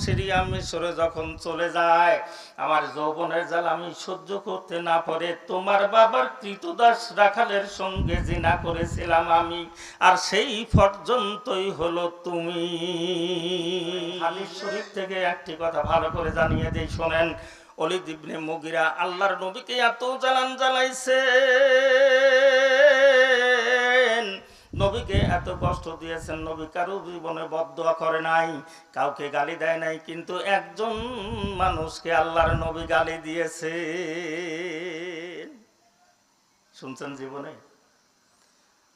Syria মিশরে যখন চলে যায়, আমার যৌবনের জ্বালা আমি সহ্য করতে না পারে তোমার বাবার কৃতদাস রাখালের সঙ্গে জিনা করেছিলাম আমি, আর সেই পর্যন্তই হলো তুমি। হাদিস শরীফ থেকে একটি কথা ভালো করে জানিয়ে দেই, শোনেন। ওলীদ ইবনে মুগীরা আল্লাহর নবীকে এত জ্বালান জ্বালাইছে, নবীকে এত কষ্ট দিয়েছেন, নবী কারো জীবনে বদদোয়া করে নাই, কাউকে গালি দেয় নাই, কিন্তু একজন মানুষকে আল্লাহর নবী গালি দিয়েছে। শুনছেন জীবনে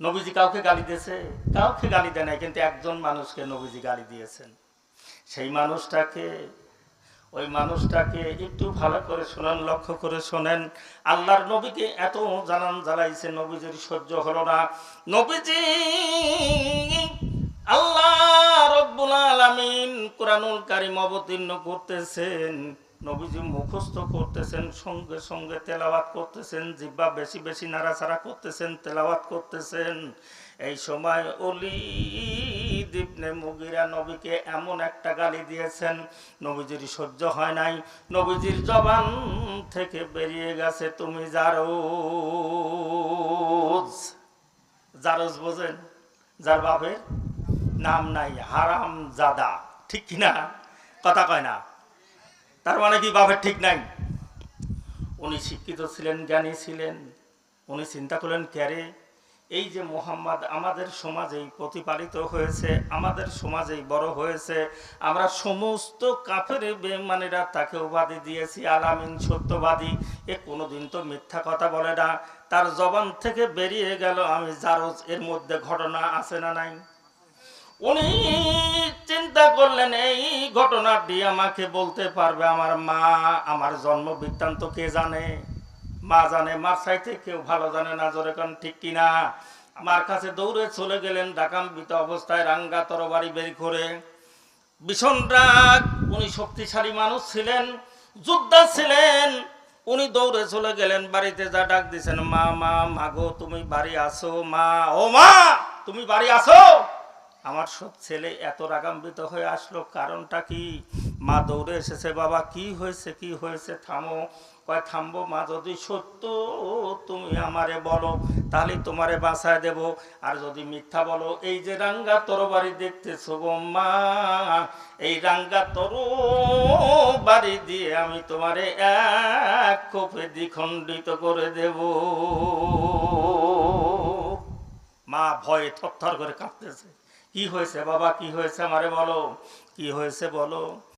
নবীজি কাউকে গালি দিয়েছে? কাউকে গালি দেয় নাই, কিন্তু একজন মানুষকে নবীজি গালি দিয়েছেন। সেই মানুষটাকে, ওই মানুষটাকে একটু ভালো করে শোনেন, লক্ষ্য করে শোনেন। আল্লাহর নবীকে এত জানান জ্বালাইছে, নবীজির সহ্য হলো না। নবীজি আল্লাহ রব্বুল আলামিন কুরআনুল কারীম অবতীর্ণ করতেছেন, নবীজি মুখস্থ করতেছেন, সঙ্গে সঙ্গে তেলাওয়াত করতেছেন, জিহ্বা বেশি বেশি নাড়াচাড়া করতেছেন, তেলাওয়াত করতেছেন। এই সময় ওলীদ ইবনে মুগীরা নবীকে এমন একটা গালি দিয়েছেন, নবীজির সহ্য হয় নাই। নবীজির জবান থেকে বেরিয়ে গেছে, তুমি জারজ। জারজ বোঝেন? যার বাপের নাম নাই, হারাম জাদা, ঠিক কিনা? কথা কয় না। তার মানে কি বাপের ঠিক নাই? উনি শিক্ষিত ছিলেন, জ্ঞানী ছিলেন। উনি চিন্তা করলেন, ক্যারে এই যে মুহাম্মদ আমাদের সমাজেই প্রতিপালিত হয়েছে, আমাদের সমাজেই বড় হয়েছে, আমরা সমস্ত কাফের বেঈমানেরা তাকে উপাধি দিয়েছি আলামিন, সত্যবাদী। এ কোনোদিন তো মিথ্যা কথা বলে না, তার জবান থেকে বেরিয়ে গেল আমি জারজ। এর মধ্যে ঘটনা আছে না নাই? উনি চিন্তা করলেন, এই ঘটনাটি আমাকে বলতে পারবে আমার মা। আমার জন্ম বৃত্তান্ত কে জানে? মা জানে, মার চাইতে কেউ ভালো জানে না, জোরে কোন ঠিক কিনা? আমার কাছে দৌড়ে চলে গেলেন, ডাকাম্বিত অবস্থায়, রাঙ্গা তরবারি বের করে, ভীষণ রাগ। উনি শক্তিশালী মানুষ ছিলেন, যোদ্ধা ছিলেন। উনি দৌড়ে চলে গেলেন, বাড়িতে যা ডাক দিয়েছেন, মা মা মাগো তুমি বাড়ি আসো, মা ও মা তুমি বাড়ি আসো। আমার সব ছেলে এত রাগান্বিত হয়ে আসলো, কারণটা কি? মা দৌড়ে এসেছে, বাবা কি হয়েছে, কি হয়েছে, থামো। কয় থামবো মা, যদি সত্য তুমি আমারে বলো তাহলে তোমারে বাঁচায় দেব, আর যদি মিথ্যা বলো, এই যে রাঙ্গা তরবারি দেখতেছো গো মা, এই রাঙ্গা তরবারি দিয়ে আমি তোমারে এক কোপে দ্বিখণ্ডিত করে দেব। মা ভয়ে থরথর করে কাঁপতেছে। কি হয়েছে বাবা, কি হয়েছে আমারে বলো, কি হয়েছে বলো।